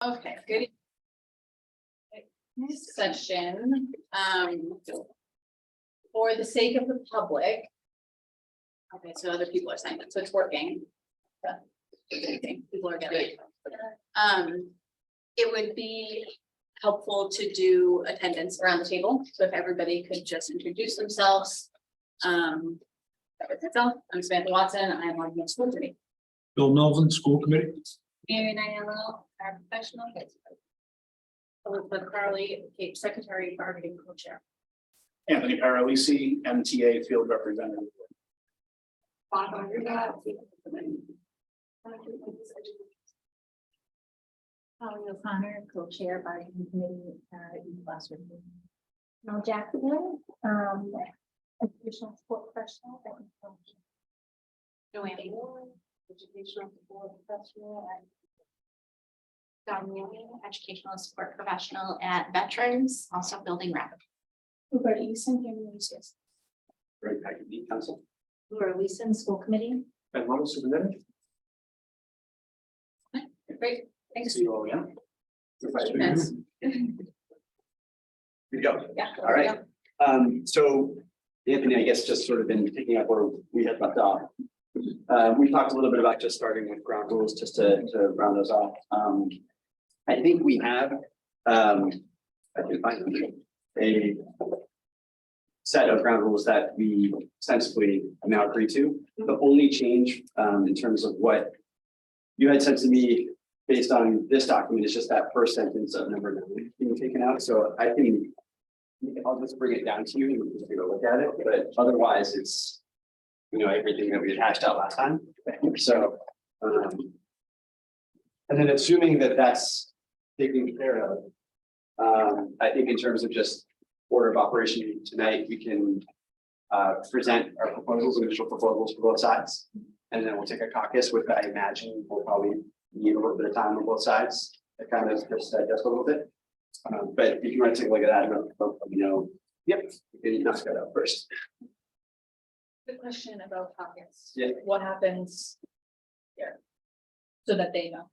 Okay, good. This session, for the sake of the public. Okay, so other people are saying that, so it's working. People are getting it. It would be helpful to do attendance around the table, so if everybody could just introduce themselves. That's all. I'm Samantha Watson. I am on the school committee. Bill Melvin, school committee. Mary Niello, our professional. Elizabeth Carly, secretary, bargaining co-chair. Anthony Paralisi, MTA field representative. Holly O'Connor, co-chair, bargaining committee, classroom. Mel Jackson, educational support professional. Joanne Moore, educational support professional at Don Neely, educational support professional at Veterans, also building rep. Roberta Easton, human resources. Greg Packard, council. Laura Leeson, school committee. Ben Lovell, superintendent. Great, thanks. See you all again. Yes. Good to go. Yeah. All right. So Anthony, I guess just sort of been picking up where we had left off. We talked a little bit about just starting with ground rules, just to round those off. I think we have I can find a set of ground rules that we ostensibly now agree to. The only change in terms of what you had said to me based on this document is just that first sentence of number 9 being taken out. So I'll just bring it down to you and we can just take a look at it, but otherwise it's, everything that we had hashed out last time. So, and then assuming that that's taken care of, I think in terms of just order of operation tonight, we can present our proposals, initial proposals for both sides. And then we'll take a caucus, which I imagine we'll probably need a little bit of time on both sides to kind of just digest a little bit. But if you want to take a look at that, let me know. Yep, we can knock that out first. Good question about pockets. Yeah. What happens here? So that they know,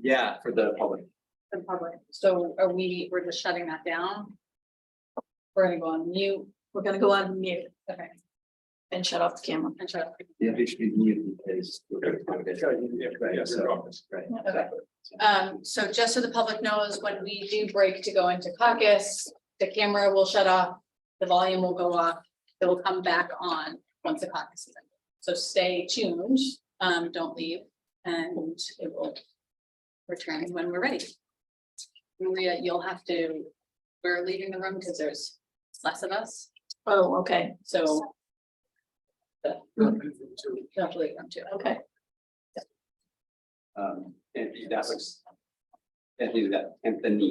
Yeah, for the public. the public. So we're just shutting that down? We're gonna go on mute. We're gonna go on mute. Okay. And shut off the camera and shut off. Yeah, they should be muted because. Okay. So just so the public knows, when we do break to go into caucus, the camera will shut off, the volume will go off, it will come back on once the caucus is ended. So stay tuned, don't leave, and it will return when we're ready. Maria, we're leaving the room because there's less of us. Oh, okay. So. Don't leave them too. Okay. Anthony,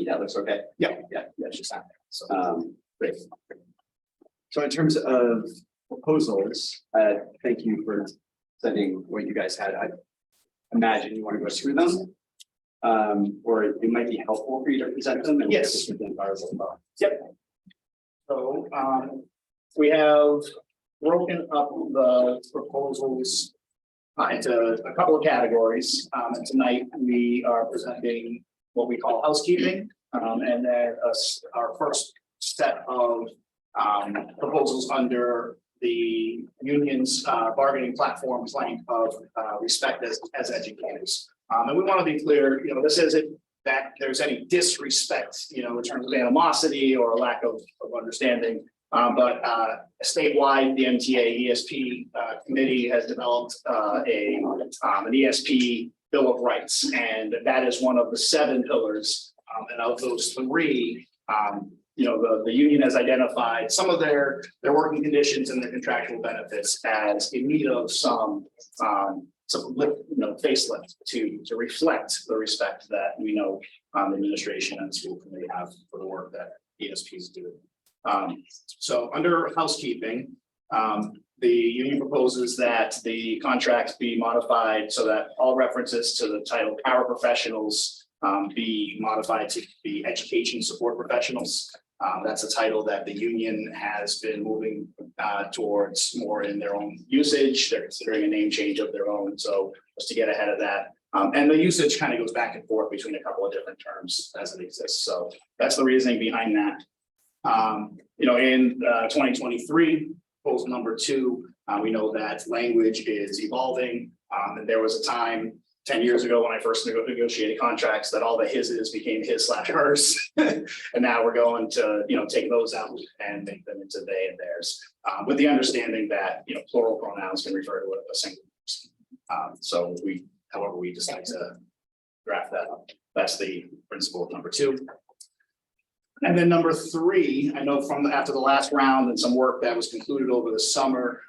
that looks okay. Yeah, that's just not there. So Great. So in terms of proposals, thank you for sending what you guys had. I imagine you want to go through them. Or it might be helpful for you to present them. And Yes. within ours as well. Yep. So we have broken up the proposals into a couple of categories. And tonight we are presenting what we call housekeeping. And then our first set of proposals under the union's bargaining platform plank of respect as educators. And we want to be clear, this isn't that there's any disrespect, in terms of animosity or a lack of understanding. But statewide, the MTA ESP committee has developed an ESP Bill of Rights, and that is one of the 7 pillars. And of those 3, the union has identified some of their working conditions and their contractual benefits as in need of some facelift to reflect the respect that we know the administration and the school committee have for the work that ESPs do. So under housekeeping, the union proposes that the contract be modified so that all references to the title paraprofessionals be modified to be education support professionals. That's a title that the union has been moving towards more in their own usage. They're considering a name change of their own. So just to get ahead of that, And the usage kind of goes back and forth between a couple of different terms as it exists. So that's the reasoning behind that. In 2023, proposal number 2, we know that language is evolving. And there was a time 10 years ago when I first negotiated contracts that all the his's became his/hers. And now we're going to, take those out and make them into they and theirs, with the understanding that, plural pronouns can refer to a single person. So however we decide to draft that up, that's the principle of number 2. And then number 3, I know from after the last round and some work that was concluded over the summer,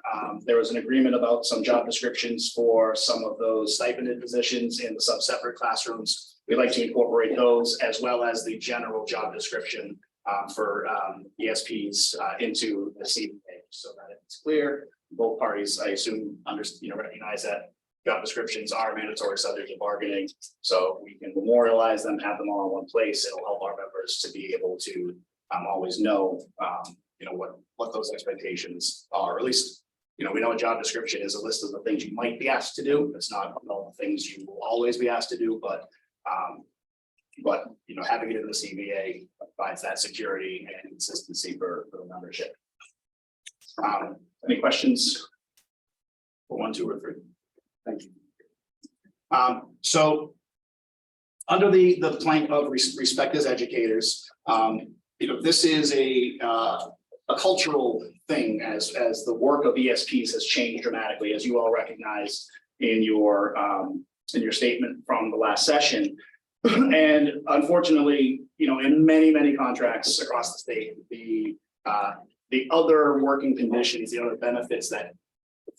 there was an agreement about some job descriptions for some of those stipended positions in the sub-separate classrooms. We'd like to incorporate those as well as the general job description for ESPs into the CBA, so that it's clear. Both parties, I assume, recognize that job descriptions are mandatory subject to bargaining, so we can memorialize them, have them all in one place. It'll help our members to be able to always know, what those expectations are. Or at least, we know a job description is a list of the things you might be asked to do. It's not all the things you will always be asked to do, but having it in the CBA provides that security and consistency for the membership. Any questions for 1, 2, or 3? Thank you. So under the plank of respect as educators, this is a cultural thing as the work of ESPs has changed dramatically, as you all recognize in your statement from the last session. And unfortunately, in many contracts across the state, the other working conditions, the other benefits that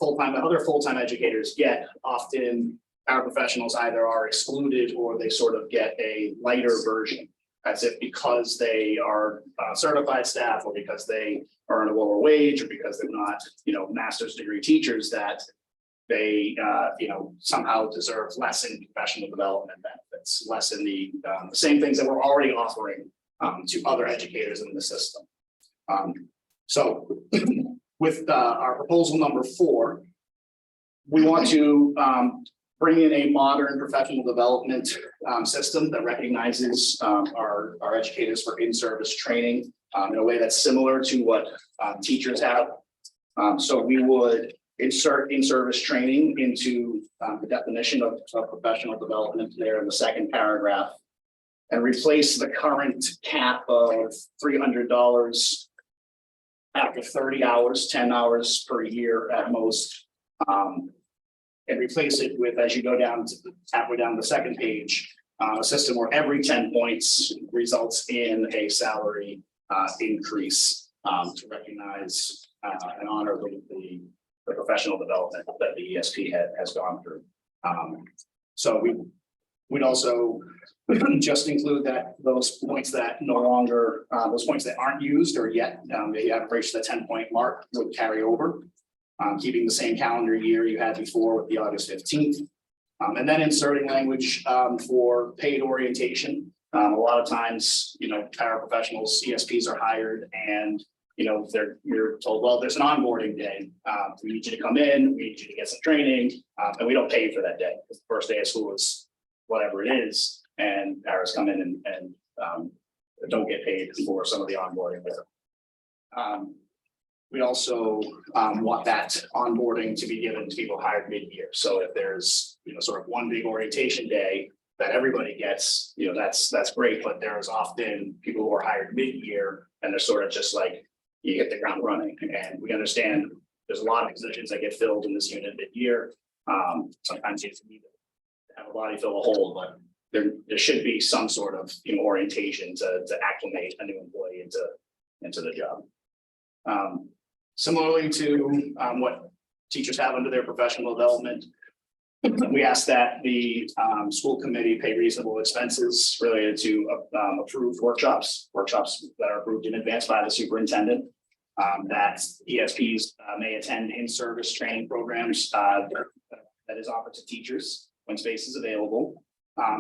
other full-time educators get, often paraprofessionals either are excluded or they sort of get a lighter version, as if because they are certified staff or because they earn a lower wage or because they're not, master's degree teachers, that they, somehow deserve less in professional development benefits, less in the same things that we're already offering to other educators in the system. So with our proposal number 4, we want to bring in a modern professional development system that recognizes our educators for in-service training in a way that's similar to what teachers have. So we would insert in-service training into the definition of professional development there in the second paragraph, and replace the current cap of $300 after 30 hours, 10 hours per year at most, and replace it with, as you go down to halfway down the second page, a system where every 10 points results in a salary increase to recognize and honor the professional development that the ESP has gone through. So we'd also just include that those points that no longer, those points that aren't used or yet they haven't reached the 10-point mark would carry over, keeping the same calendar year you had before with the August 15th. And then inserting language for paid orientation. A lot of times, paraprofessionals, ESPs are hired and you're told, well, there's an onboarding day. We need you to come in, we need you to get some training, and we don't pay you for that day. The first day of school is whatever it is, and paras come in and don't get paid for some of the onboarding there. We also want that onboarding to be given to people hired mid-year. So if there's sort of one big orientation day that everybody gets, that's great, but there's often people who are hired mid-year and they're sort of just like, you hit the ground running. And we understand there's a lot of positions that get filled in this unit mid-year. Sometimes you need to have a body fill a hole, but there should be some sort of orientation to acclimate a new employee into the job. Similarly to what teachers have under their professional development, we ask that the school committee pay reasonable expenses related to approved workshops that are approved in advance by the superintendent, that ESPs may attend in-service training programs that is offered to teachers when space is available,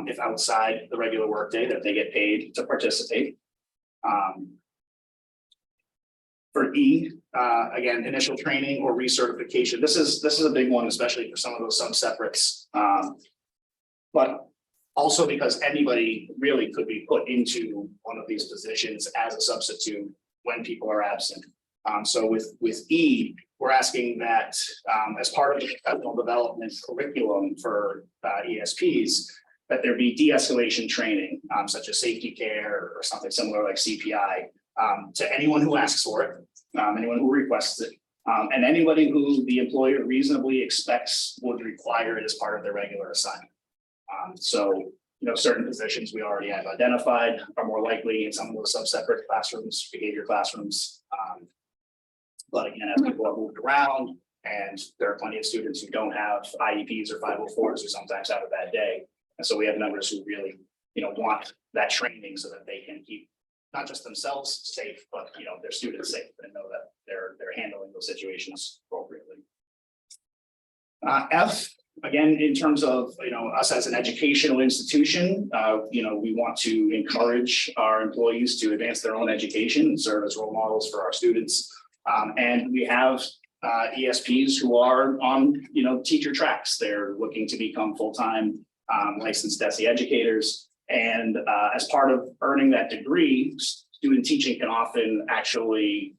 if outside the regular workday, that they get paid to participate. For E, again, initial training or recertification. This is a big one, especially for some of those sub-separates. But also because anybody really could be put into one of these positions as a substitute when people are absent. So with E, we're asking that as part of the professional development curriculum for ESPs, that there be de-escalation training, such as safety care or something similar like CPI, to anyone who asks for it, anyone who requests it, and anybody who the employer reasonably expects would require it as part of their regular assignment. So, certain positions we already have identified are more likely in some of those sub-separate classrooms, behavior classrooms. But again, as people have moved around and there are plenty of students who don't have IEPs or 504s who sometimes have a bad day. And so we have members who really, want that training so that they can keep not just themselves safe, but, their students safe and know that they're handling those situations appropriately. F, again, in terms of, us as an educational institution, we want to encourage our employees to advance their own education and serve as role models for our students. And we have ESPs who are on, teacher tracks. They're looking to become full-time licensed DESE educators. And as part of earning that degree, student teaching can often actually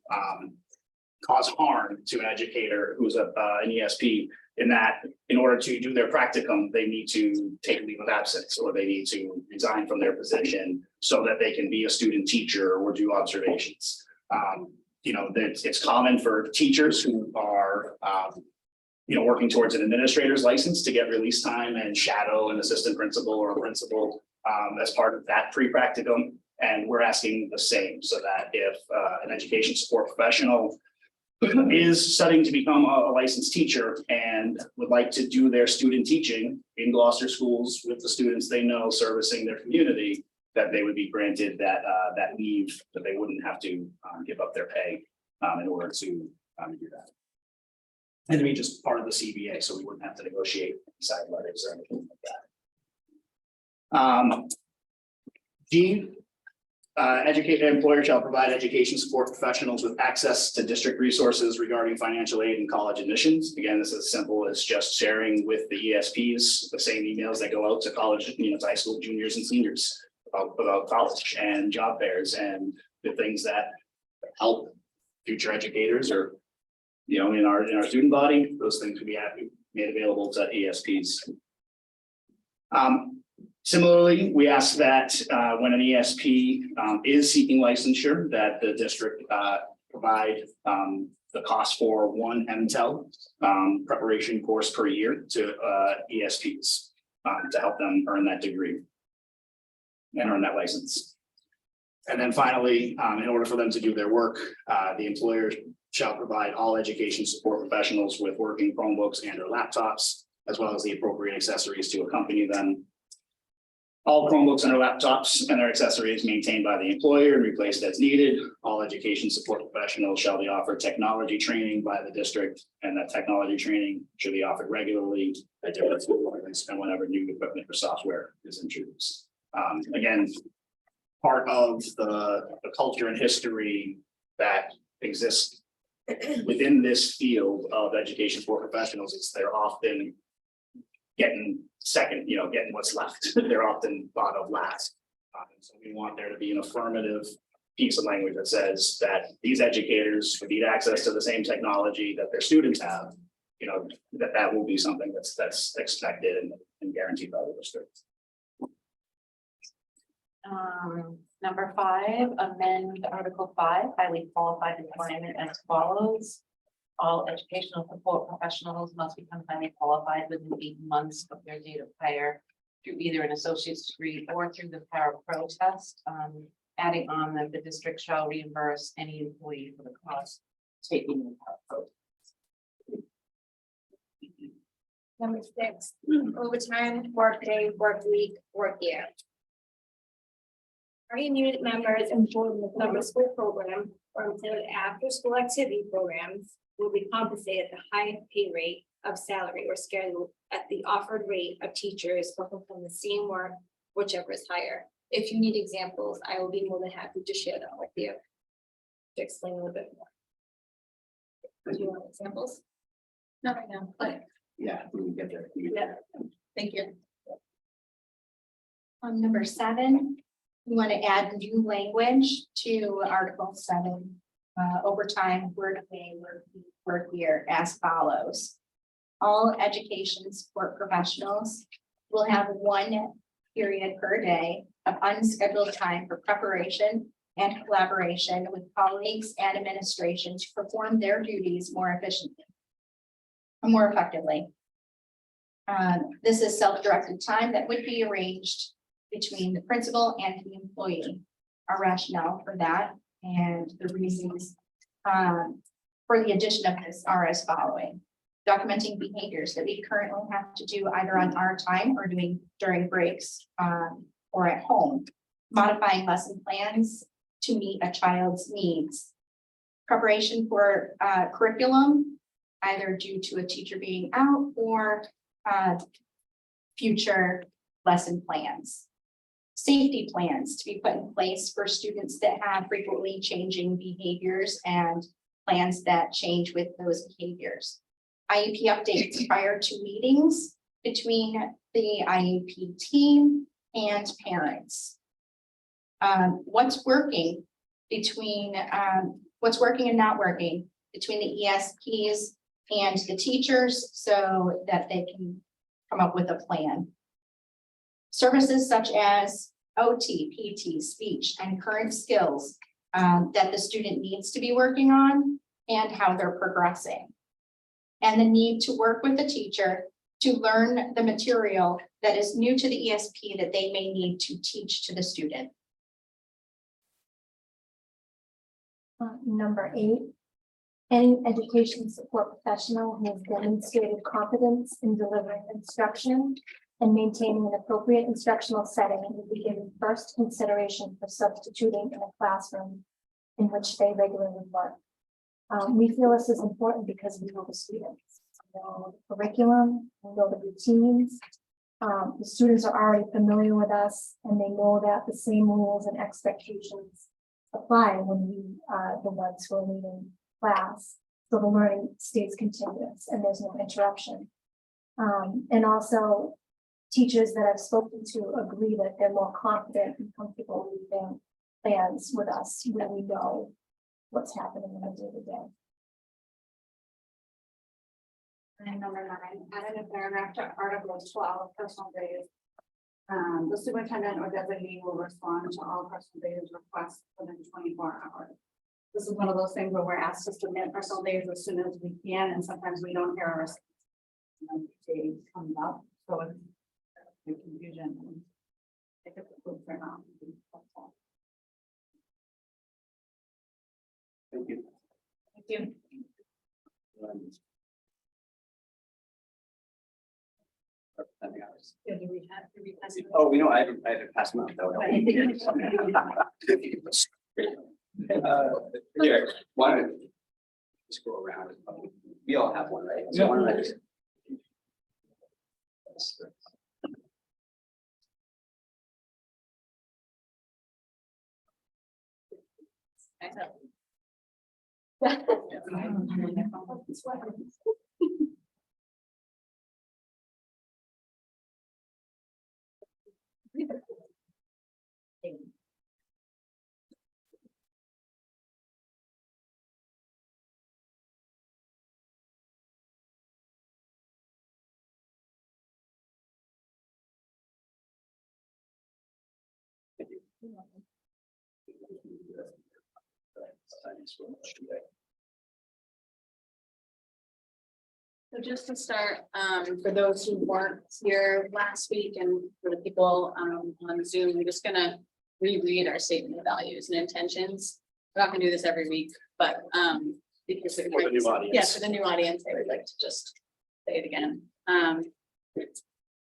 cause harm to an educator who's an ESP, in that in order to do their practicum, they need to take a leave of absence or they need to resign from their position so that they can be a student teacher or do observations. It's common for teachers who are, working towards an administrator's license to get release time and shadow an assistant principal or a principal as part of that pre-practicum. And we're asking the same, so that if an education support professional is studying to become a licensed teacher and would like to do their student teaching in Gloucester schools with the students they know servicing their community, that they would be granted that leave, that they wouldn't have to give up their pay in order to do that. And to be just part of the CBA, so we wouldn't have to negotiate side letters or anything like that. G, employer shall provide education support professionals with access to district resources regarding financial aid and college admissions. Again, this is as simple as just sharing with the ESPs the same emails that go out to college, high school juniors and seniors about college and job fairs and the things that help future educators or, in our student body, those things would be made available to ESPs. Similarly, we ask that when an ESP is seeking licensure, that the district provide the cost for one MTEL preparation course per year to ESPs to help them earn that degree and earn that license. And then finally, in order for them to do their work, the employer shall provide all education support professionals with working Chromebooks and or laptops, as well as the appropriate accessories to accompany them. All Chromebooks and their laptops and their accessories maintained by the employer and replaced as needed. All education support professionals shall be offered technology training by the district, and that technology training should be offered regularly at different school and whenever new equipment or software is introduced. Again, part of the culture and history that exists within this field of education support professionals is they're often getting second, getting what's left. They're often thought of last. So we want there to be an affirmative piece of language that says that these educators who need access to the same technology that their students have, that will be something that's expected and guaranteed by the district. Number 5, amend Article 5, highly qualified employment as follows. All educational support professionals must become highly qualified within 8 months of their date of hire through either an associate's degree or through the para-pro test. Adding on that the district shall reimburse any employee for the cost taking the para-pro. Number 6, overtime, workday, work week, work year. Guardian unit members employed in the summer school program or until after school activity programs will be compensated at the high pay rate of salary or scheduled at the offered rate of teachers working from the same work, whichever is higher. If you need examples, I will be more than happy to share them with you to explain a little bit more. Do you want examples? Not right now, but Yeah, we can get there. Yeah. thank you. On number 7, we want to add new language to Article 7. Overtime, work day, work year as follows. All education support professionals will have 1 period per day of unscheduled time for preparation and collaboration with colleagues and administration to perform their duties more efficiently, more effectively. This is self-directed time that would be arranged between the principal and the employee. Our rationale for that and the reasons for the addition of this are as following. Documenting behaviors that we currently have to do either on our time or doing during breaks or at home. Modifying lesson plans to meet a child's needs. Preparation for curriculum, either due to a teacher being out or future lesson plans. Safety plans to be put in place for students that have frequently changing behaviors and plans that change with those behaviors. IEP updates prior to meetings between the IEP team and parents. What's working and not working between the ESPs and the teachers so that they can come up with a plan. Services such as OT, PT, speech, and current skills that the student needs to be working on and how they're progressing. And the need to work with the teacher to learn the material that is new to the ESP that they may need to teach to the student. Number 8, any education support professional who has demonstrated competence in delivering instruction and maintaining an appropriate instructional setting will be given first consideration for substituting in a classroom in which they regularly work. We feel this is important because we know the students, we know the curriculum, we know the routines. The students are already familiar with us and they know that the same rules and expectations apply when we are the ones who are leading class. So the learning stays continuous and there's no interruption. And also teachers that I've spoken to agree that they're more confident and comfortable leading plans with us when we know what's happening in the day-to-day. And number 9, add in a paragraph to Article 12, personal days. The superintendent or designee will respond to all personal days requests within 24 hours. This is one of those things where we're asked to submit personal days as soon as we can, and sometimes we don't hear our response. And then days come up, so it's the confusion. If it's approved or not. Thank you. Thank you. Representing ours. Yeah, do we pass it? Oh, we know, I haven't passed them out. That would help. Here, why don't we just go around? We all have one, right? So why don't I just- So just to start, for those who weren't here last week and for the people on Zoom, we're just gonna reread our statement of values and intentions. We're not gonna do this every week, but because For the new audience. Yes, for the new audience, I would like to just say it again.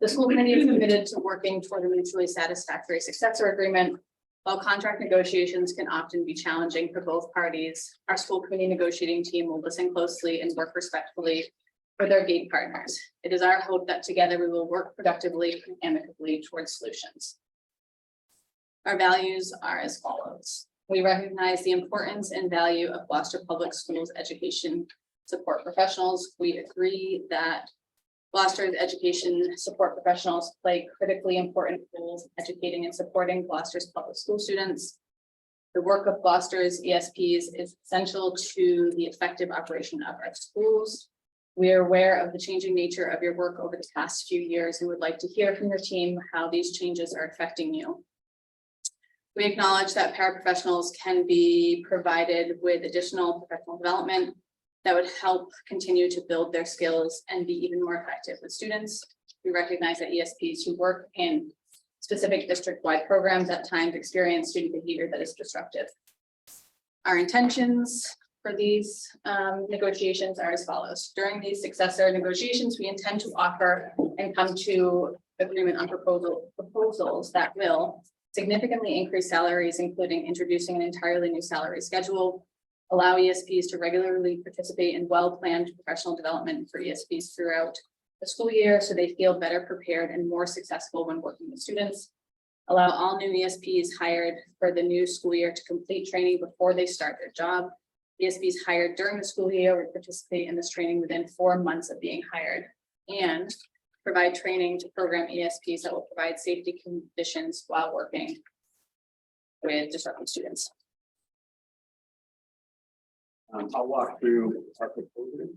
The school committee is committed to working toward a mutually satisfactory successor agreement. While contract negotiations can often be challenging for both parties, our school committee negotiating team will listen closely and work respectfully with our GAEP partners. It is our hope that together we will work productively and amicably towards solutions. Our values are as follows. We recognize the importance and value of Gloucester Public Schools education support professionals. We agree that Gloucester's education support professionals play critically important roles in educating and supporting Gloucester's public school students. The work of Gloucester's ESPs is essential to the effective operation of our schools. We are aware of the changing nature of your work over the past few years and would like to hear from your team how these changes are affecting you. We acknowledge that paraprofessionals can be provided with additional professional development that would help continue to build their skills and be even more effective with students. We recognize that ESPs who work in specific district-wide programs at times experience student behavior that is disruptive. Our intentions for these negotiations are as follows. During these successor negotiations, we intend to offer and come to agreement on proposals that will significantly increase salaries, including introducing an entirely new salary schedule, allow ESPs to regularly participate in well-planned professional development for ESPs throughout the school year so they feel better prepared and more successful when working with students, allow all new ESPs hired for the new school year to complete training before they start their job. ESPs hired during the school year would participate in this training within 4 months of being hired, and provide training to program ESPs that will provide safety conditions while working with disruptive students. I'll walk through our proposal.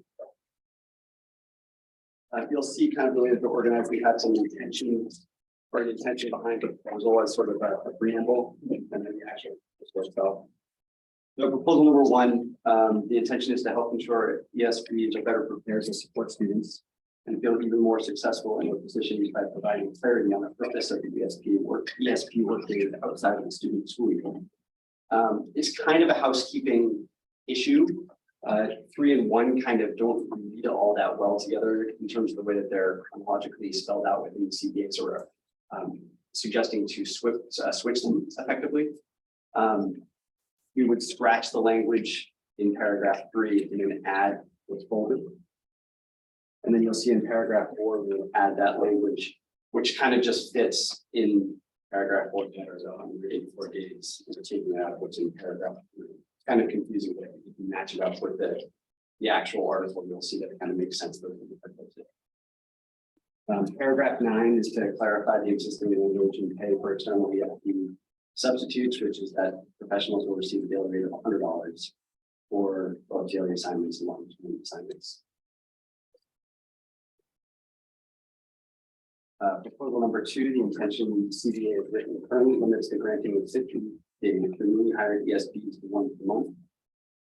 You'll see kind of the way that they're organized. We had some intentions or an intention behind the proposal as sort of a preamble, and then the actual proposal itself. So proposal number one, the intention is to help ensure ESPs are better prepared to support students and feel even more successful in their positions by providing clarity on the purpose of the ESP work day outside of the student school year. It's kind of a housekeeping issue. 3 and 1 kind of don't read all that well together in terms of the way that they're chronologically spelled out within the CBAs, or suggesting to switch them effectively. We would scratch the language in paragraph 3 and then add what's bolded. And then you'll see in paragraph 4, we'll add that language, which kind of just fits in paragraph 4 better. So 184 days, and we're taking out what's in paragraph 3. It's kind of confusing, but if you match it up with the actual article, you'll see that it kind of makes sense. Paragraph 9 is to clarify the existing language and pay for external EFP substitutes, which is that professionals will receive a daily rate of $100 for both daily assignments and long-term assignments. Proposal number 2, the intention CBA is written currently limits the granting of sick days for newly hired ESPs to 1 per month.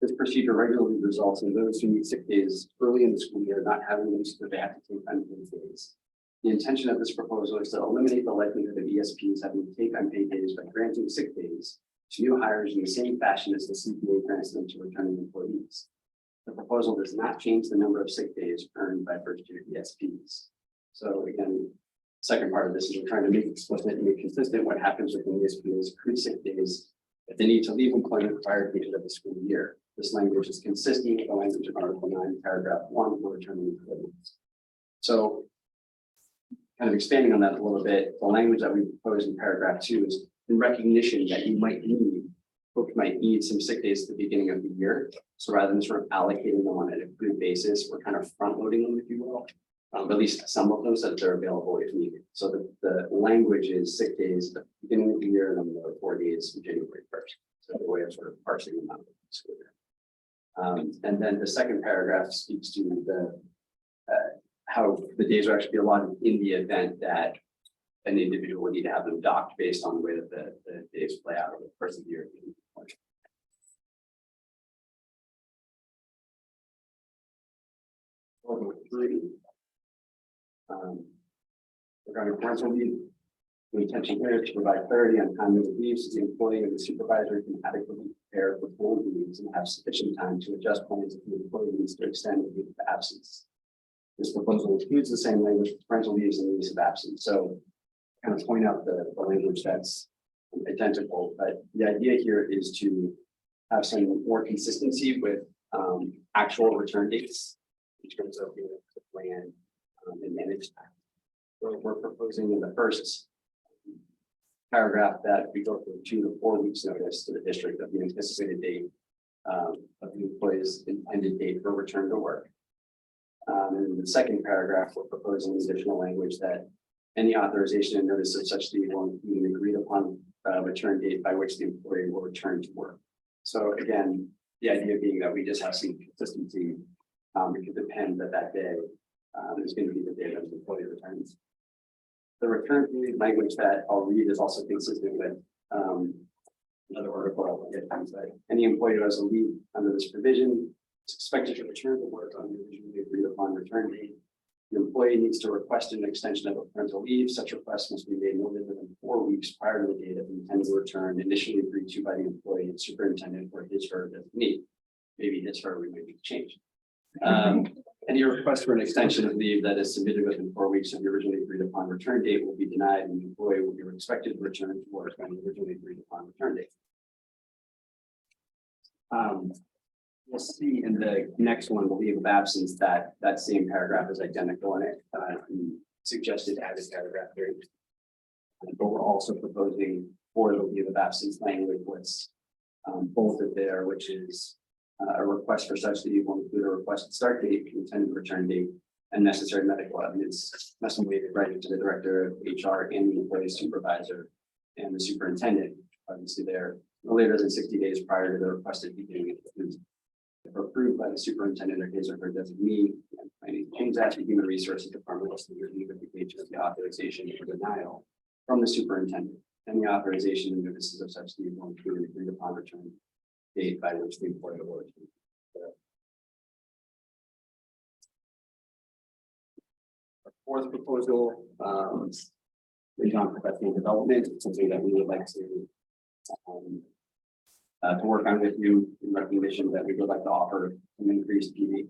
This procedure regularly results in those who need sick days early in the school year not having them, so they have to take unpaid days. The intention of this proposal is to eliminate the likelihood of ESPs having to take unpaid days by granting sick days to new hires in the same fashion as the CBA grants them to returning employees. The proposal does not change the number of sick days earned by first-year ESPs. So again, second part of this is we're trying to make explicit and make consistent what happens with ESPs accrued sick days if they need to leave employment prior to the end of the school year. This language is consistent with the language of Article 9, paragraph 1 for returning employees. So kind of expanding on that a little bit, the language that we propose in paragraph 2 is in recognition that folks might need some sick days at the beginning of the year. So rather than sort of allocating them on a good basis, we're kind of front loading them, if you will. At least some of them so that they're available if needed. So the language is sick days at the beginning of the year and then the 4 days in January 1st. So the way of sort of parsing them out of the school year. And then the second paragraph speaks to the how the days are actually allotted in the event that an individual would need to have them docked based on the way that the days play out over the course of the year. Regarding parental leave, the intention here is to provide clarity on time of leave so the employee and the supervisor can adequately prepare for full leaves and have sufficient time to adjust plans if the employee needs to extend the leave of absence. This proposal includes the same language for parental leaves and leaves of absence. So kind of point out the language that's identical, but the idea here is to have some more consistency with actual return dates in terms of being able to plan and manage that. So we're proposing in the first paragraph that we go from 2 to 4 weeks notice to the district of the anticipated date of the employee's intended date for return to work. In the second paragraph, we're proposing additional language that any authorization and notice of such leave will include an agreed upon return date by which the employee will return to work. So again, the idea being that we just have some consistency. It could depend that day is going to be the day that the employee returns. The return period language that I'll read is also consistent with another article. I'll get to, but any employee who has a leave under this provision is expected to return to work on the originally agreed upon return date. The employee needs to request an extension of a parental leave. Such request must be made no later than 4 weeks prior to the date of the intended return, initially agreed to by the employee and superintendent or his or her designee. Maybe his or we might need to change. Any request for an extension of leave that is submitted within 4 weeks of the originally agreed upon return date will be denied, and the employee will be expected to return to work on the originally agreed upon return date. We'll see in the next one, the leave of absence, that same paragraph is identical in it. Suggested added paragraph here. But we're also proposing for the leave of absence language what's bolted there, which is a request for such leave will include a requested start date, intended return date, and necessary medical evidence must be made right to the director of HR and the employee supervisor and the superintendent. Obviously, they're no later than 60 days prior to the requested beginning. If approved by the superintendent or his or her designee, I need to change that to human resources department will review the authorization or denial from the superintendent, and the authorization and notices of such leave will include an agreed upon return date by which the employee will return. Our fourth proposal is on professional development. It's something that we would like to work on with you in recognition that we would like to offer some increased PD.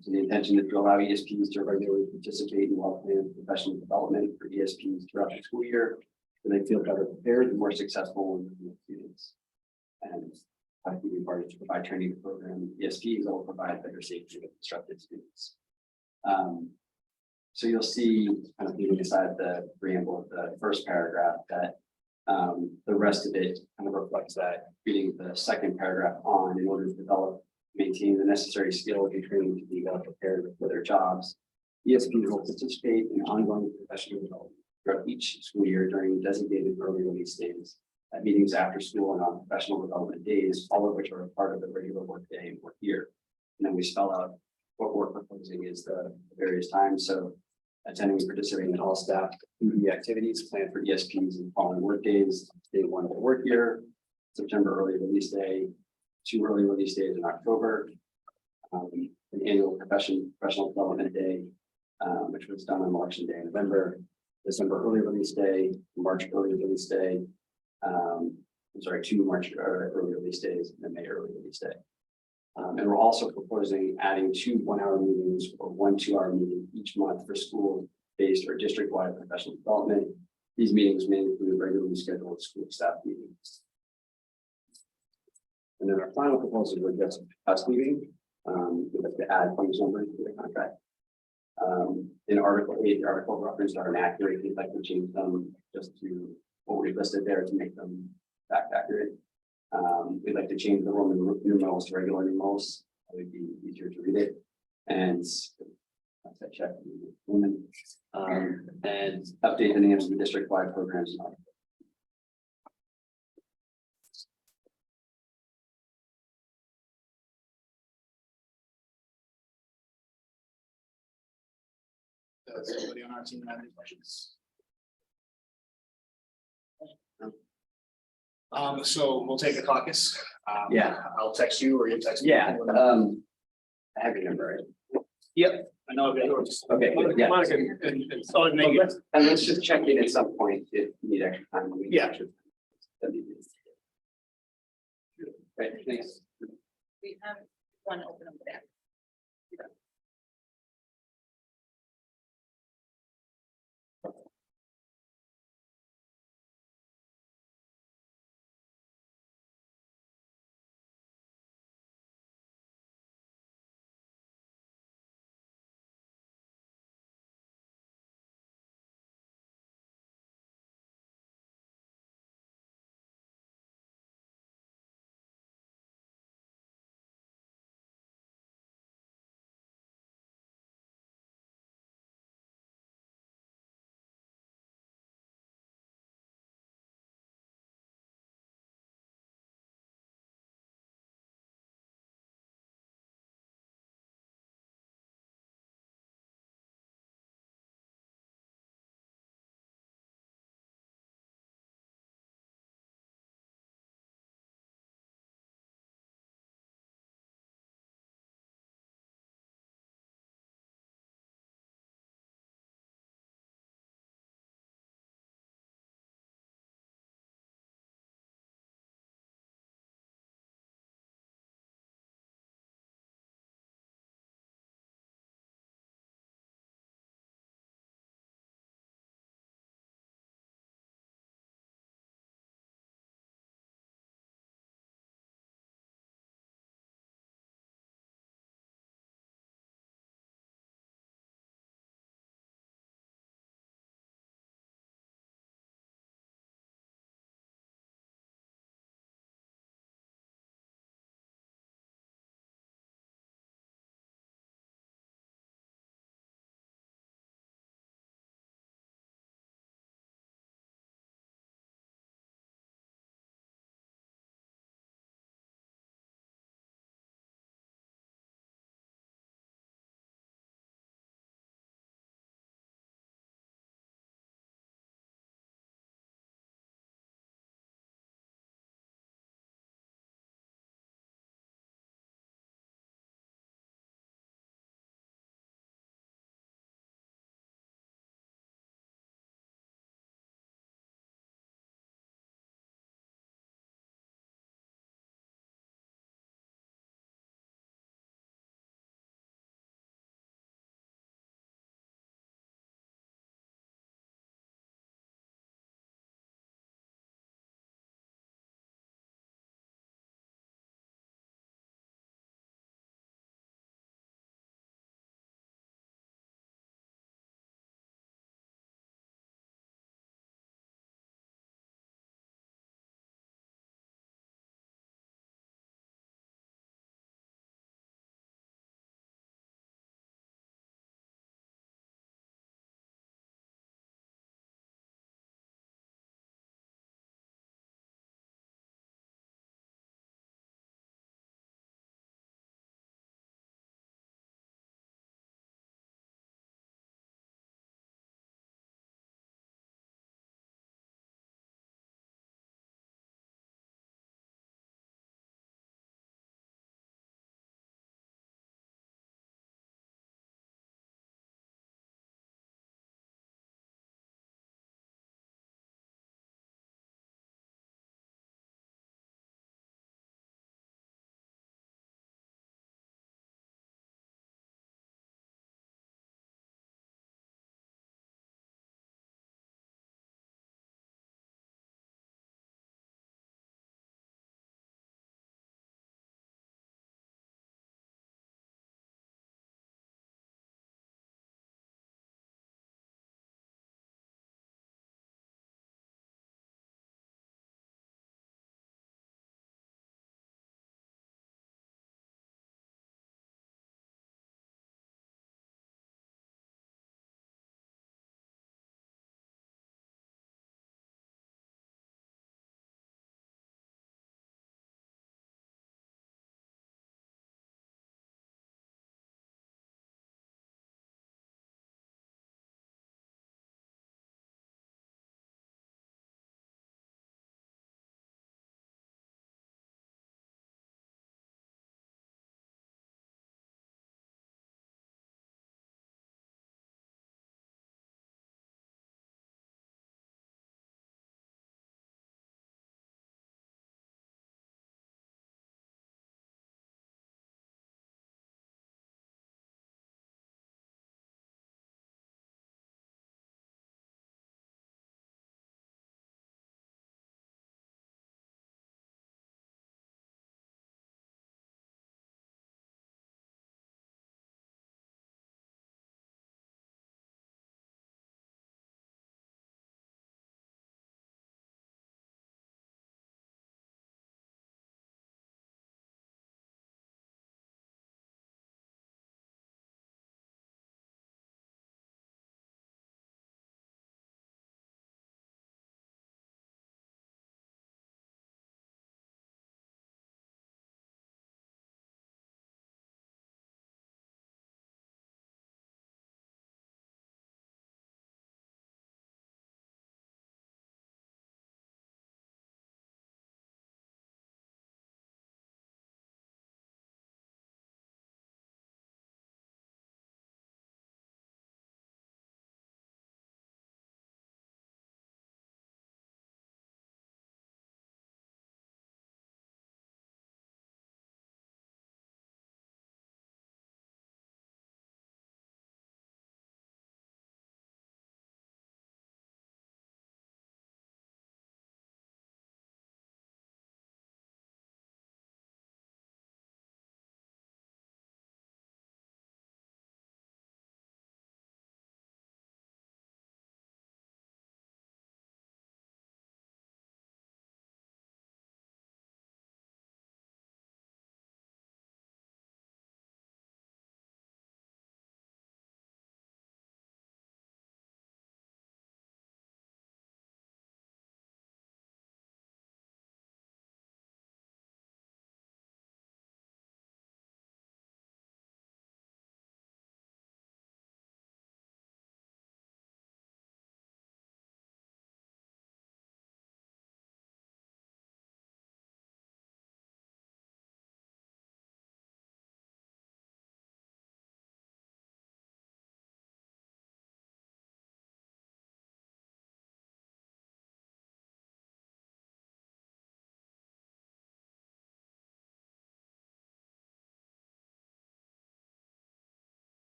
So the intention is to allow ESPs to regularly participate in well-planned professional development for ESPs throughout the school year, so they feel better prepared and more successful in students. And be part to provide training to program ESPs that will provide better safety to instructed students. So you'll see, kind of leaving aside the preamble of the first paragraph, that the rest of it kind of reflects that, reading the second paragraph on in order to develop, maintain the necessary skills and training to be well prepared for their jobs. ESPs will participate in ongoing professional development throughout each school year during designated early release days, at meetings after school and on professional development days, all of which are a part of the regular work day and work year. And then we spell out what we're proposing is the various times. So attending and participating in all staff PD activities planned for ESPs and following work days, day 1 of the work year, September early release day, 2 early release days in October, an annual professional development day, which was done on election day in November, December early release day, March early release day, I'm sorry, 2 March early release days, and May early release day. And we're also proposing adding 2 1-hour meetings or 1 2-hour meeting each month for school-based or district-wide professional development. These meetings may include regularly scheduled school staff meetings. And then our final proposal would just us leaving. We'd like to add claims numbers to the contract. In Article 8, the article referenced are inaccurate. We'd like to change them just to what we listed there to make them fact accurate. We'd like to change the Roman numerals to regular numerals. It would be easier to read it. And I check women and update the names of the district-wide programs. Does anybody on our team have any questions? So we'll take a caucus. Yeah. I'll text you or you text me. Yeah. I have your number, right? Yep. I know. Yours. Okay. Yeah. Monica, and so make it. And let's just check in at some point if you need extra time. Yeah. Right, thanks. We have one open over there.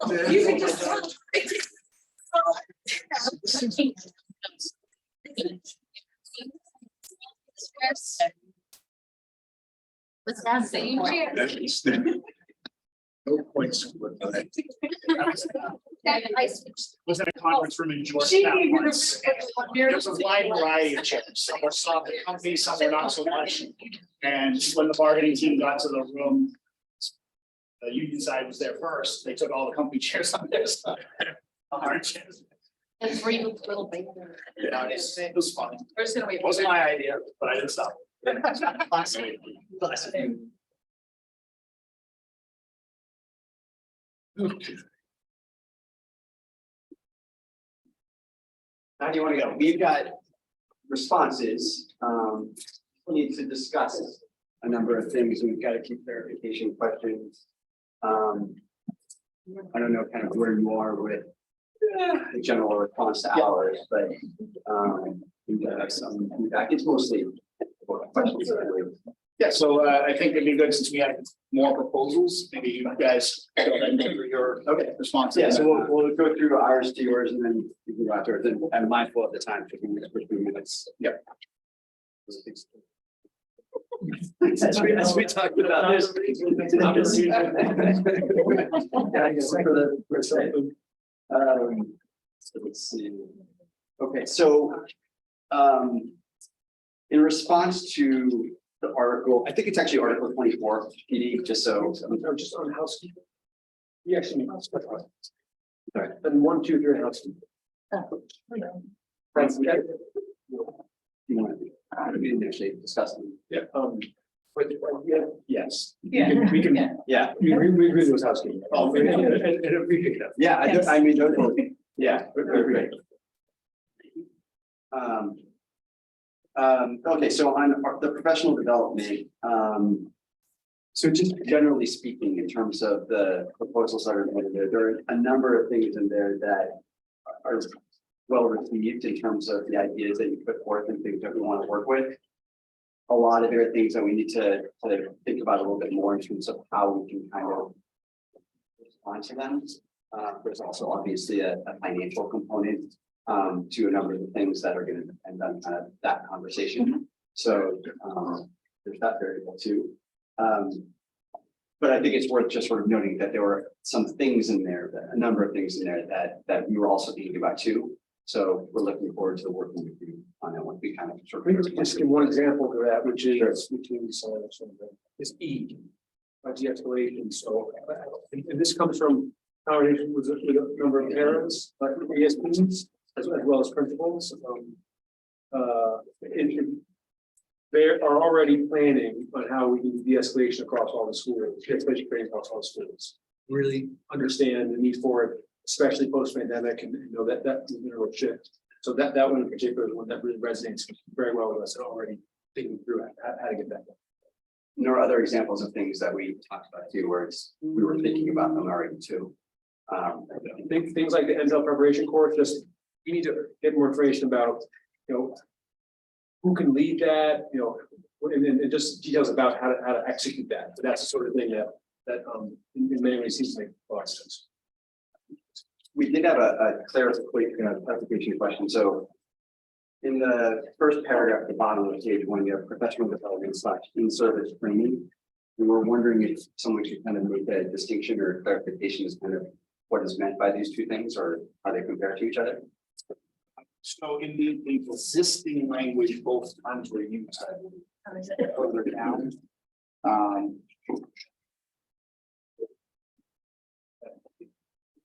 You can just tell. What's that saying? No points. Was in a conference room in Georgetown once. There's a wide variety of chairs. Some were soft and comfy, some were not so much. And when the bargaining team got to the room, the union side was there first. They took all the comfy chairs on their side. The hard chairs. And three little baby. Yeah, it was fun. We're just gonna wait. It wasn't my idea, but I didn't stop. Classic. Okay. How do you want to go? We've got responses. We need to discuss a number of things. We've got a few clarification questions. I don't know kind of where you are with the general response to ours, but we've got some feedback. It's mostly questions. I believe. Yeah, so I think it'd be good since we have more proposals, maybe you guys go ahead and go through your response. Yeah, so we'll go through ours to yours and then you can go afterwards. And I'm mindful of the time, 15 minutes for 2 minutes. Yep. As we talked about this. Yeah, I guess for the first time. So let's see. Okay, so in response to the article, I think it's actually Article 24, PD, just so. Just on housekeeping. You actually. Sorry. And 1, 2, 3 housekeeping. Thanks. We didn't actually discuss them. Yeah, but yeah, yes. Yeah. We can, Yeah, we agree with those housekeeping. Oh, and appreciate that. yeah, I mean, yeah, we're great. Okay, so on the professional development, so just generally speaking, in terms of the proposals that are in there are a number of things in there that are well received in terms of the ideas that you put forth and things that we want to work with. A lot of it are things that we need to think about a little bit more in terms of how we can kind of respond to them. There's also obviously a financial component to a number of the things that are going to depend on kind of that conversation. So there's that variable too. But I think it's worth just sort of noting that there were some things in there, a number of things in there that we were also thinking about too. So we're looking forward to working with you on that one. We kind of sort We of just give one example of that, which is is E, de-escalation. So, and this comes from conversation with a number of parents, ESPs, as well as principals. They are already planning on how we do de-escalation across all the schools, de-escalation training across all the schools. Really understand the need for it, especially post-pandemic, and you know that will shift. So that one in particular is one that really resonates very well with us and already thinking through how to get that done. And there are other examples of things that we talked about too, where we were thinking about them already too. Things like the NZL preparation course, just you need to get more information about, you know, who can lead that, you know, and just details about how to execute that. But that's the sort of thing that in many ways seems to make a lot of sense. We did have a clarification question. So in the first paragraph at the bottom of page 1, you have professional development / in-service training. And we're wondering if someone could kind of make a distinction or clarification as kind of what is meant by these two things or how they compare to each other. So in the existing language, both times were used further down.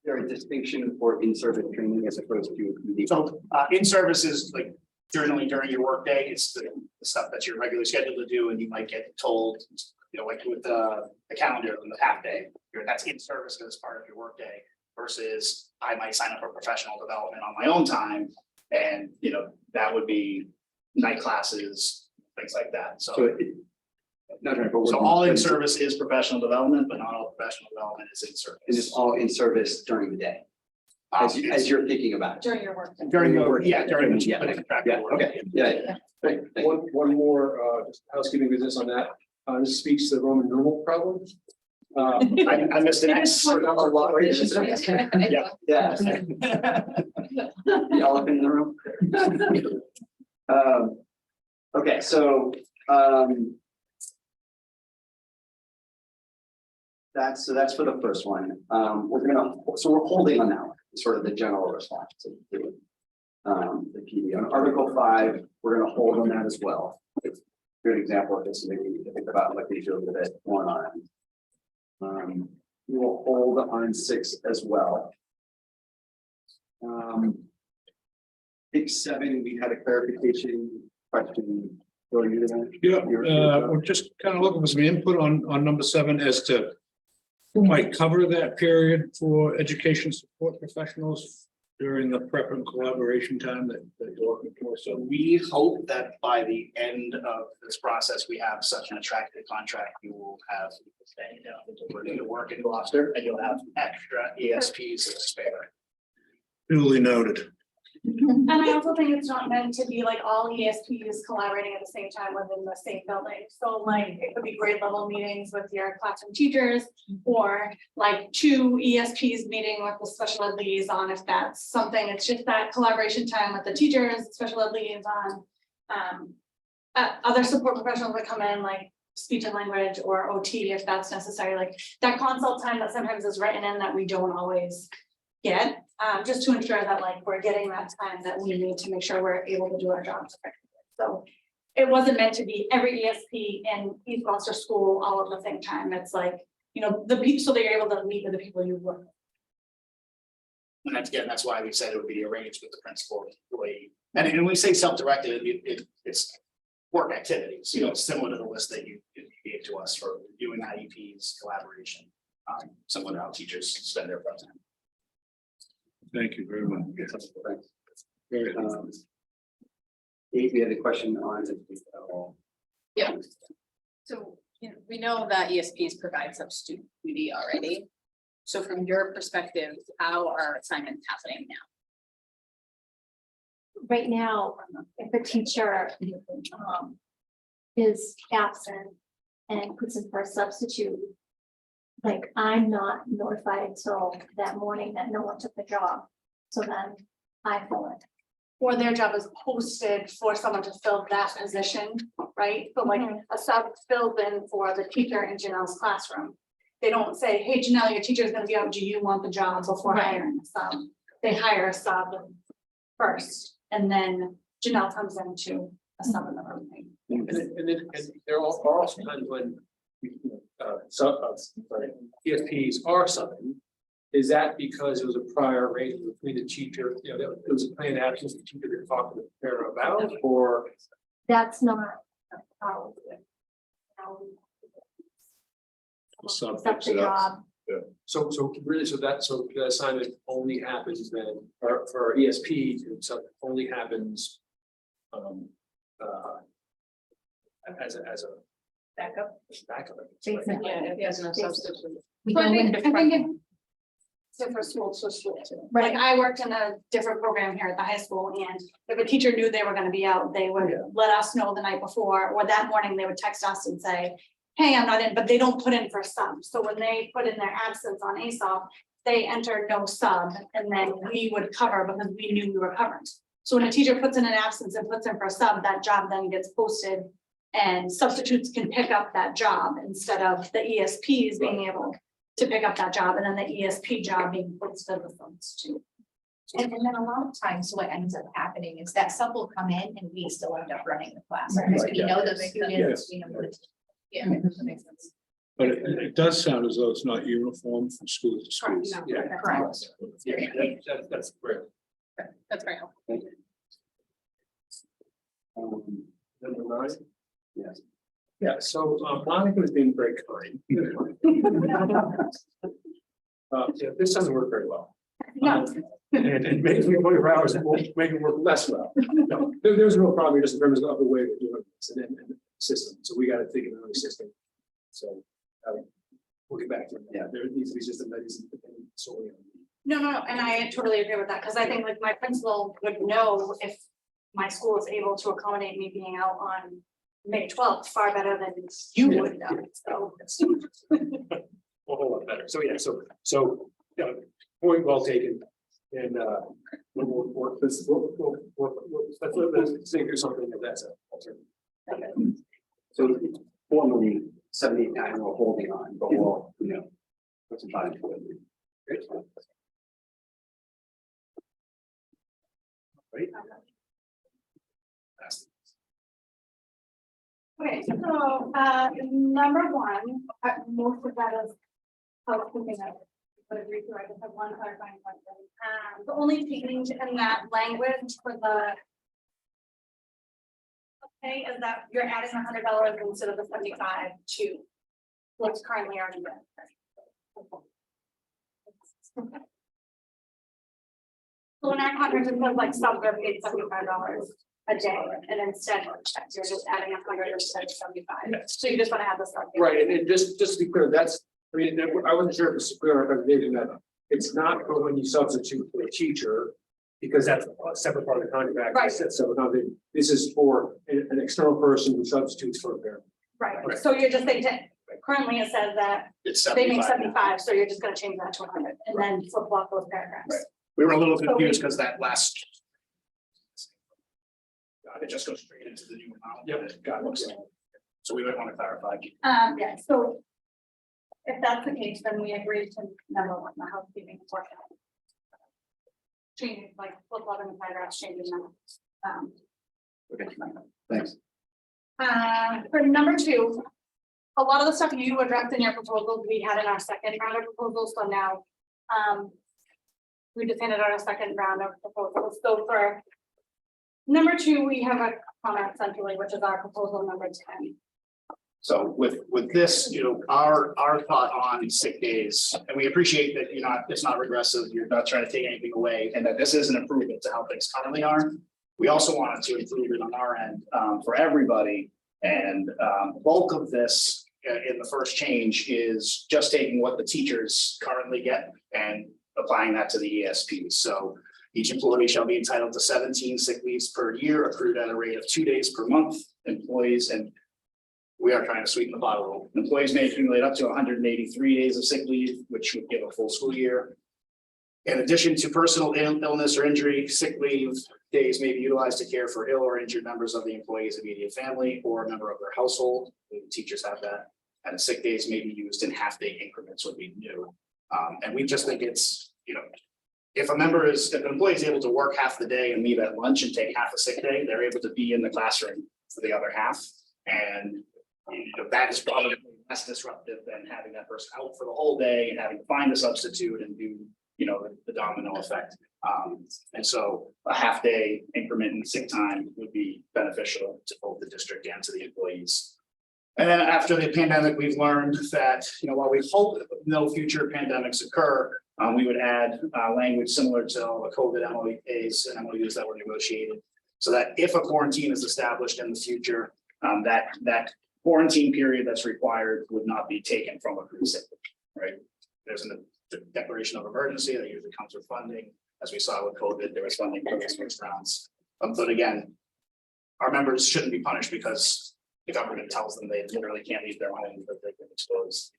There a distinction for in-service training as opposed to So in services, like generally during your workday, it's the stuff that you're regularly scheduled to do, and you might get told, you know, like with the calendar and the half day, that's in service as part of your workday. Versus I might sign up for professional development on my own time, and you know that would be night classes, things like that. So all in service is professional development, but not all professional development is in service. It is all in service during the day, as you're thinking about it. During your work. During the work. during the Yeah. contractual work. Okay, yeah. Great. Thank you. One more just housekeeping business on that. This speaks to the Roman numeral problem. I missed an X. Yeah. Yeah. The elephant in the room. Okay, so, that's for the first one. So we're holding on that one, sort of the general response to the PD. On Article 5, we're gonna hold on that as well. It's a good example of this, maybe we need to think about like we do a bit more on. We will hold on 6 as well. I think 7, we had a clarification question. Go you to that? Yeah, we're just kind of looking for some input on number 7 as to who might cover that period for education support professionals during the prep and collaboration time that you're looking for. So We hope that by the end of this process, we have such an attractive contract, you will have. We're going to work in Gloucester and you'll have extra ESPs to spare. duly noted. And I also think it's not meant to be like all ESPs collaborating at the same time within the same building. So like it could be grade level meetings with your classroom teachers or like 2 ESPs meeting with the special ed liaison if that's something. It's just that collaboration time with the teachers, special ed liaison. Other support professionals that come in like speech and language or OT if that's necessary, like that consult time that sometimes is written in that we don't always get. Just to ensure that like we're getting that time that we need to make sure we're able to do our jobs effectively. So it wasn't meant to be every ESP in East Gloucester school all at the same time. It's like, you know, the people, so that you're able to meet with the people you work with. And that's why we said it would be arranged with the principal employee. And when we say self-directed, it's work activities, you know, similar to the list that you gave to us for doing IEPs, collaboration, similar to how teachers spend their prep time. Thank you very much. Very helpful. If we had a question on it. Yeah. So, you know, we know that ESPs provide substitute duty already. So from your perspective, how are assignments happening now? Right now, if a teacher is absent and puts in for a substitute, like I'm not notified until that morning that no one took the job. So then I fill it. Or their job is posted for someone to fill that position, right? So like a sub fills in for the teacher in Janelle's classroom. They don't say, hey, Janelle, your teacher is gonna be out, do you want the job before hiring a sub? They hire a sub first, and then Janelle comes into a sub in the room. And there are also times when ESPs are subbing. Is that because it was a prior arrangement between the teacher, you know, it was a planned absence, the teacher didn't talk to the parent about, or? That's not how. It's up to job. So really, so the assignment only happens then, or for ESP, so it only happens. As a Backup? backup. Basically. Yeah, if there's no substitute. We So go I think into it's front. different school to school too. Right. Like I worked in a different program here at the high school, and if a teacher knew they were gonna be out, they would Yeah. let us know the night before, or that morning, they would text us and say, hey, I'm not in, but they don't put in for sub. So when they put in their absence on ASOP, they enter no sub, and then we would cover because we knew we were covered. So when a teacher puts in an absence and puts in for a sub, that job then gets posted, and substitutes can pick up that job instead of the ESPs being able to pick up that job, and then the ESP job being posted with those two. And then a lot of times what ends up happening is that sub will come in and we still end up running the class. Because we know the students, we know the. Yeah, that makes sense. But it does sound as though it's not uniform from school to school. Yeah. Correct. Yeah, that's great. That's very helpful. Number 9? Yes. Yeah, so Monica was being very kind. Yeah, this doesn't work very well. No. And making it 24 hours, it will make it work less well. No, there's a real problem just in terms of the way we're doing this and then the system. So we got to think of another system. So we'll get back to it. Yeah, there needs to be a system that isn't dependent solely on. No, and I totally agree with that, because I think like my principal would know if my school is able to accommodate me being out on May 12th far better than you would know, so. whole lot better. So, yeah, yeah, point well taken. And, we'll work this, let's figure something if that's an alternative. So formally 79 we're holding on, but we'll, put some time into it. Great. Right. Okay, so, number one, most of that is housekeeping. I would agree to, I just have one clarifying question. The only change in that language for the okay, is that you're adding $100 instead of the 75 to what's currently already there. So in our contract, it says like some are paid $75 a day, and instead you're just adding 100 instead of 75. So you just want to have this stuff. Right, and just to be clear, that's, I mean, I wasn't sure if it's clear representation that it's not for when you substitute for a teacher, because that's a separate part of the contract. Right. So this is for an external person who substitutes for a parent. Right, Right. so you're just saying, currently it says that It's they make 75 now. 75, so you're just gonna change that to 100 and then flip flop those paragraphs. Right. We were a little So confused because that last. It just goes straight into the new amount. Yep, got it. So we might want to clarify. Yeah, so if that's the case, then we agree to number one, the housekeeping portion. Changing, like, flip flopping the paragraphs, changing them. Okay, thanks. For number two, a lot of the stuff you addressed in your proposals, we had in our second round of proposals, so now, we just handed out a second round of proposals, so for number two, we have a comment essentially, which is our proposal number 10. So with this, our thought on sick days, and we appreciate that it's not regressive, you're not trying to take anything away, and that this is an improvement to how things currently are. We also wanted to improve it on our end for everybody, and bulk of this in the first change is just taking what the teachers currently get and applying that to the ESPs. So each employee shall be entitled to 17 sick leaves per year, accrued at a rate of 2 days per month. Employees, and we are trying to sweeten the pot a little. Employees may accumulate up to 183 days of sick leave, which would give a full school year. In addition to personal illness or injury, sick leave days may be utilized to care for ill or injured members of the employee's immediate family or a member of their household. The teachers have that. And sick days may be used in half-day increments would be new. And we just think it's, if an employee is able to work half the day and leave at lunch and take half a sick day, they're able to be in the classroom for the other half. And that is probably less disruptive than having that person out for the whole day and having to find a substitute and do, the domino effect. And so a half day increment in sick time would be beneficial to both the district and to the employees. And then after the pandemic, we've learned that, while we hope no future pandemics occur, we would add language similar to all the COVID MOAs and MOUs that were negotiated. So that if a quarantine is established in the future, that quarantine period that's required would not be taken from accrued sick leave, right? There's a declaration of emergency that usually comes with funding. As we saw with COVID, there was funding for those first rounds. But again, our members shouldn't be punished because the government tells them they literally can't leave their home because they've been exposed,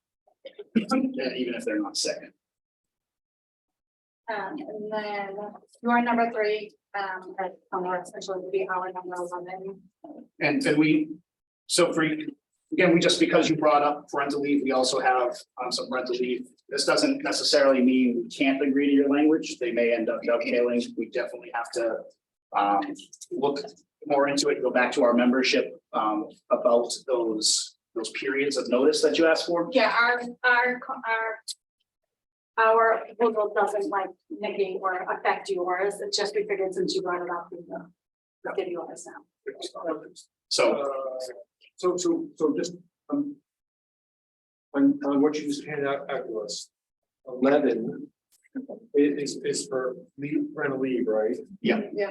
even if they're not sick. And then your number three, that essentially would be our number 11. And we just, because you brought up parental leave, we also have some parental leave. This doesn't necessarily mean we can't agree to your language. They may end up dovetailing. We definitely have to look more into it, go back to our membership about those periods of notice that you asked for. Yeah, our proposal doesn't like negate or affect yours. It's just we figured since you brought it up, we'll give you ours now. So So just on what you just handed out to us, 11 is for parental leave, right? Yeah. Yeah.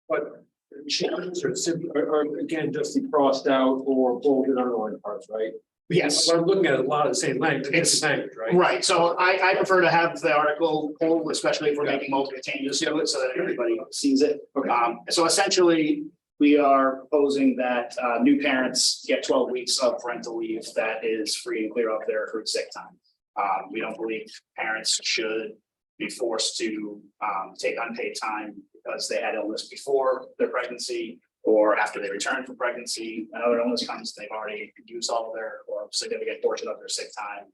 But changes are simply, are again, just the crossed out or bolded underlined parts, right? yes. We're looking at a lot of the same language, It's- language, right? Right, so I prefer to have the article pulled, especially if we're making multiple changes to it, so that everybody sees it. Okay. So essentially, we are proposing that new parents get 12 weeks of parental leave that is free and clear of their accrued sick time. We don't believe parents should be forced to take unpaid time because they had illness before their pregnancy or after they return from pregnancy. Another illness comes, they've already used all of their or a significant portion of their sick time.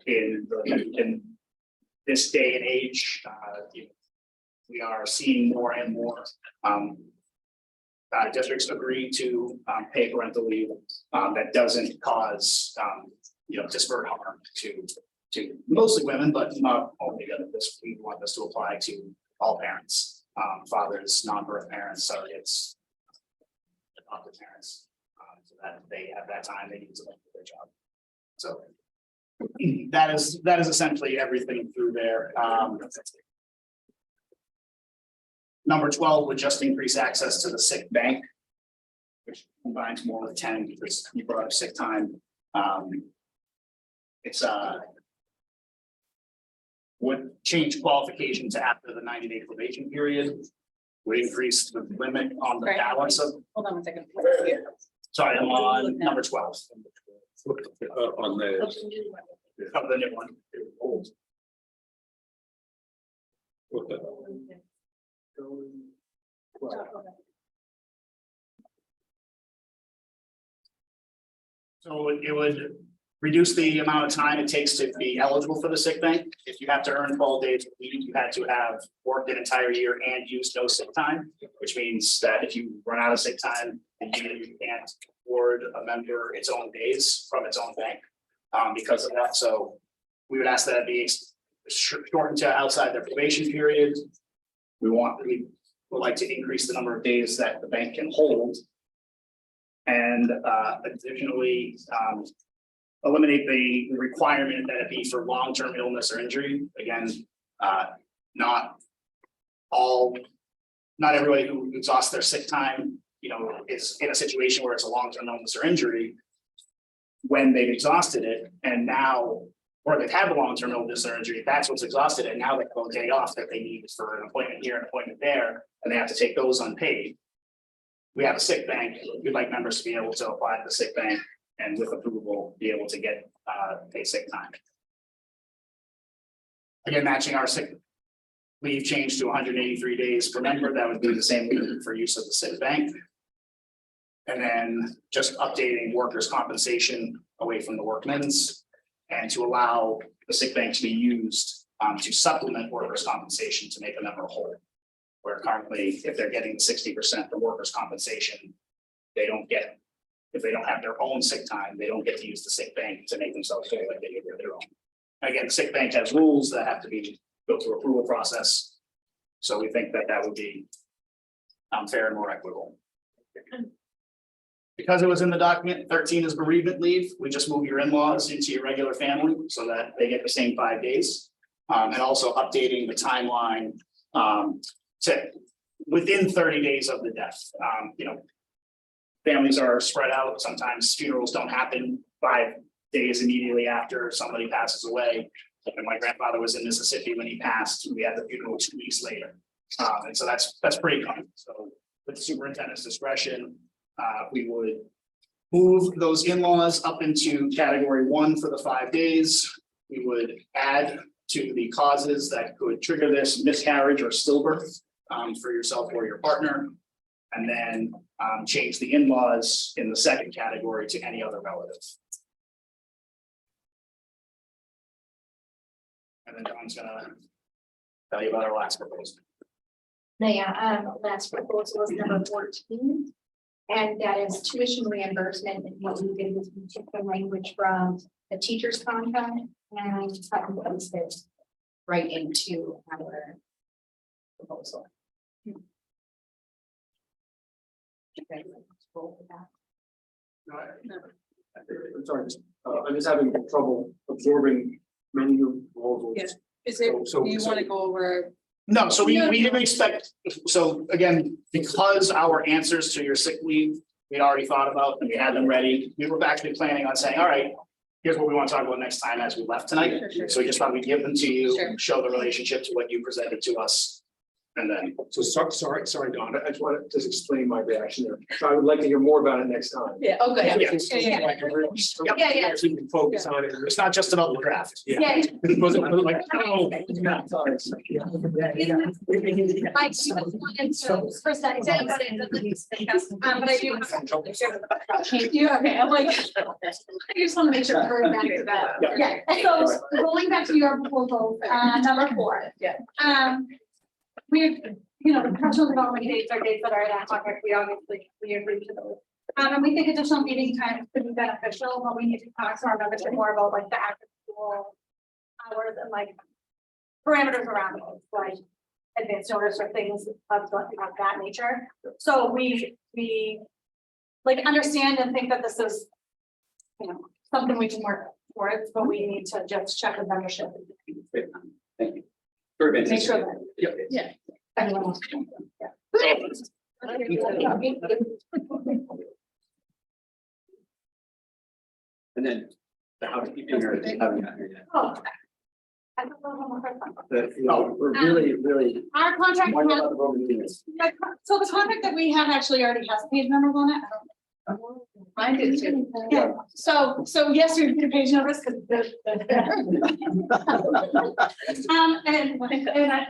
In this day and age, we are seeing more and more districts agree to pay parental leave that doesn't cause disparate harm to mostly women, but not altogether. This, we want this to apply to all parents, fathers, non-birth parents, surrogates, adoptive parents, so that they have that time they need to look at their job. So that is essentially everything through there. Number 12 would just increase access to the sick bank, which combines more with 10 because you brought up sick time. It's would change qualification to after the 90-day probation period, would increase the limit on the Right. balance of, Hold on one second. sorry, I'm on number 12. On the, Of the new one. So it would reduce the amount of time it takes to be eligible for the sick bank. If you have to earn 12 days of leave, you had to have worked an entire year and used no sick time, which means that if you run out of sick time, then you can't award a member its own days from its own bank because of that. So we would ask that it be shortened to outside their probation period. We would like to increase the number of days that the bank can hold. And additionally, eliminate the requirement that it be for long-term illness or injury. Again, not everybody who exhausts their sick time, is in a situation where it's a long-term illness or injury when they've exhausted it, and now, or they've had a long-term illness or injury, that's what's exhausted, and now they have a day off that they need for an appointment here, an appointment there, and they have to take those unpaid. We have a sick bank. We'd like members to be able to apply to the sick bank and with approval, be able to get paid sick time. Again, matching our sick leave change to 183 days per member, that would be the same leave for use of the sick bank. And then just updating workers' compensation away from the workmen's and to allow the sick bank to be used to supplement workers' compensation to make a member whole. Where currently, if they're getting 60% for workers' compensation, they don't get, if they don't have their own sick time, they don't get to use the sick bank to make themselves whole like they do their own. Again, the sick bank has rules that have to be go through approval process. So we think that that would be fair and more equitable. Because it was in the document, 13 is bereavement leave. We just move your in-laws into your regular family so that they get the same 5 days. And also updating the timeline to within 30 days of the death. Families are spread out. Sometimes funerals don't happen 5 days immediately after somebody passes away. And my grandfather was in Mississippi when he passed. We had the funeral 2 weeks later. And so that's pretty common. So with the superintendent's discretion, we would move those in-laws up into category 1 for the 5 days. We would add to the causes that could trigger this miscarriage or stillbirth for yourself or your partner. And then change the in-laws in the second category to any other relative. And then John's gonna tell you about our last proposal. Last proposal is number 14. And that is tuition reimbursement. And what we did was we took the language from the teacher's contract and cut and pasted right into our proposal. I'm sorry, I'm just having trouble absorbing many new proposals. Yes. Is it, So- do you want to go over? No, so we didn't expect, so again, because our answers to your sick leave, we already thought about and we had them ready. We were actually planning on saying, all right, here's what we want to talk about next time as we left tonight. Sure, sure. So we just thought we'd give them to you, Sure. show the relationship to what you presented to us. And then, So sorry, Don, I just want to just explain my reaction there. So I would like to hear more about it next time. Yeah, oh, good. Yeah. Yeah. So we can focus on it. it's not just another draft. Yeah. It wasn't like, oh. I just wanted to, first I did, but I do. You, okay, I'm like, I just want to make sure we're back to that. Yeah, so going back to your proposal, number 4. Yeah. We've, the professional development dates are dates that are in our contract, we agree to those. And we think additional meeting time could be beneficial, but we need to talk to our membership more about like the after school hours and like parameters around it, like advanced notice or things of that nature. So we like understand and think that this is, something we can work towards, but we need to just check with membership. Thank you. Very Make sure fantastic. that. Yeah. Everyone else. And then the housekeeping or haven't gotten here yet. Oh. I don't know how much. We're really. Our contract, wondering has- about the Roman numerals. so the contract that we have actually already has page numbers on it. Mine did too. Yeah, so yes, we did a page numbers because. And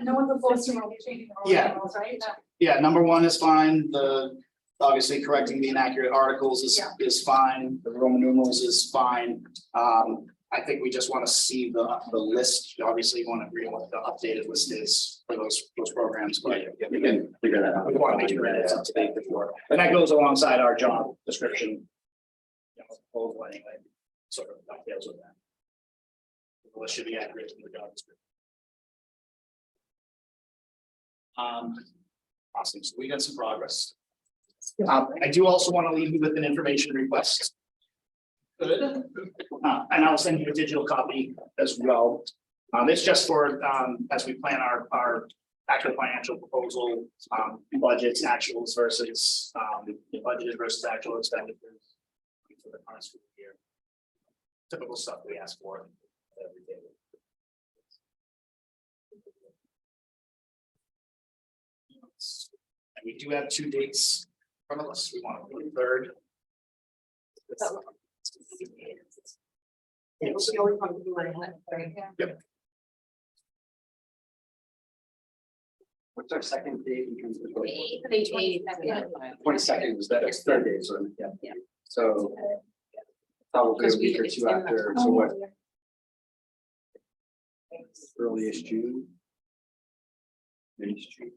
no one's supposed to be changing. the Yeah. rules, right? Yeah, number 1 is fine. Obviously correcting the inaccurate articles is fine. The Roman numerals is fine. I think we just want to see the list. Obviously, you want to agree on what the updated list is for those programs, but We can figure that out. we want to make sure that it's up to date before. And that goes alongside our job description. Proposal anyway, sort of dovetails with that. The list should be accurate in the job description. Awesome, so we got some progress. I do also want to leave you with an information request. Good. And I'll send you a digital copy as well. It's just for, as we plan our actual financial proposal, budgets, actuals versus, budgeted versus actual expenditures for the current school year. Typical stuff we ask for every day. And we do have 2 dates from us. We want to put 3rd. Yep. What's our second date in terms of? 8th. 22nd was that, it's 3rd day, so, yeah. So. Probably a week or 2 after, so what? Earliest June. Maybe June.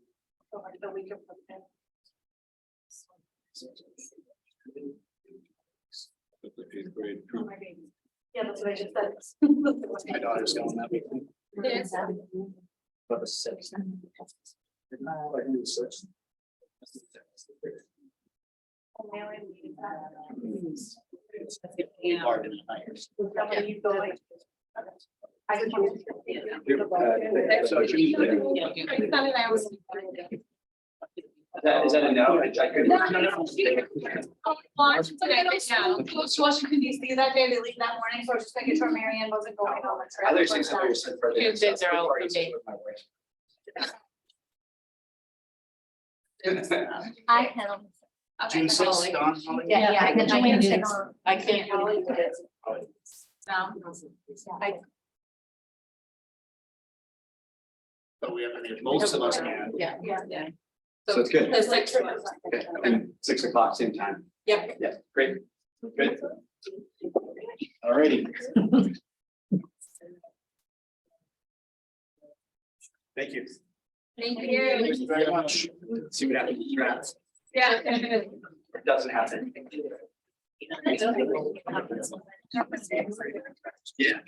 Yeah, that's what I just said. My daughter's going that week. Yes. But the 6th. I can do the 6th. Hard in the night. I just wanted to. So June 6th. I was. Is that a no? I couldn't. Washington DC that day, they leave that morning, so I was just making sure Marianne wasn't going on the trip. Other things that were said for. Tuesdays are out for me. I can. June 6th, Dawn. Yeah, I can. June June 6th. 6th. I can't. But we have, most of us can. Yeah. So it's good. The 6th. Okay, I mean, 6 o'clock, same time. Yep. Yeah, great. Good. All righty. Thank you. Thank Thank you very much. See what happens. Yeah. It doesn't happen. Yeah.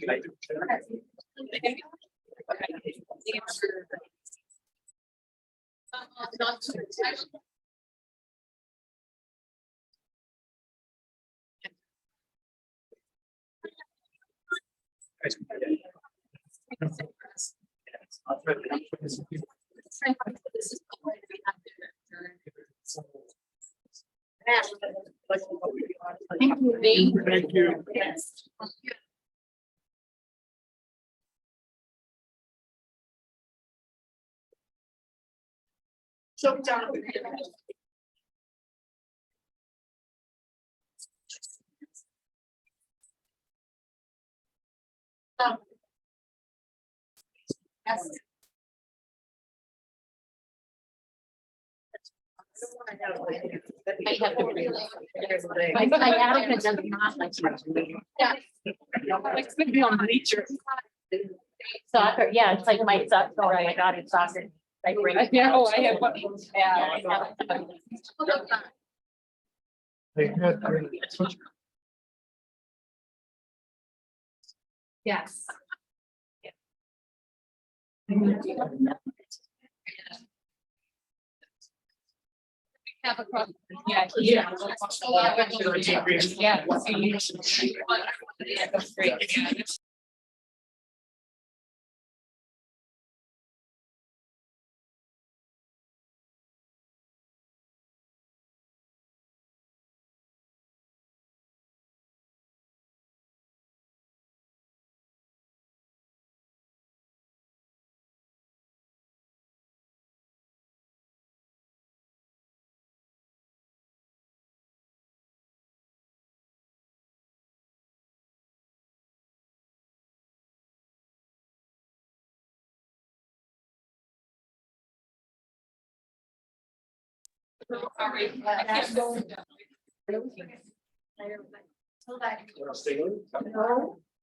Thank you. Yes. So down. Yes. I have to read. My advocate does not like. Yeah. It's gonna be on bleachers. Soccer, yeah, it's like my son, oh my God, it's soccer. I bring. Yeah, oh, I have one. Yes. Have a problem. Yeah. Yeah.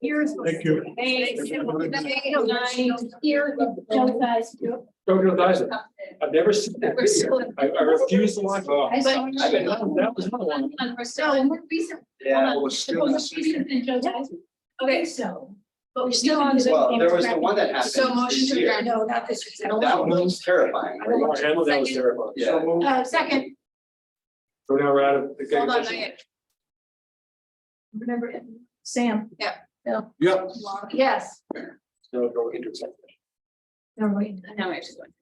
Here's. Thank you. Here, Joe guys. Jojo Dizer. I've never seen that video. I refuse to watch. I saw. That was another one. No, more recent. Yeah. Okay, so, but we're still on. Well, there was the one that happened. So motion this to year. adjourn. No, not this. That one was terrifying. Mark Hamill, that was terrifying. Yeah. Second, So now we're out of. the hold on, executive not yet. Remember it. Sam. Yep. Yes. session. No, go into executive. No, wait. No, I just went.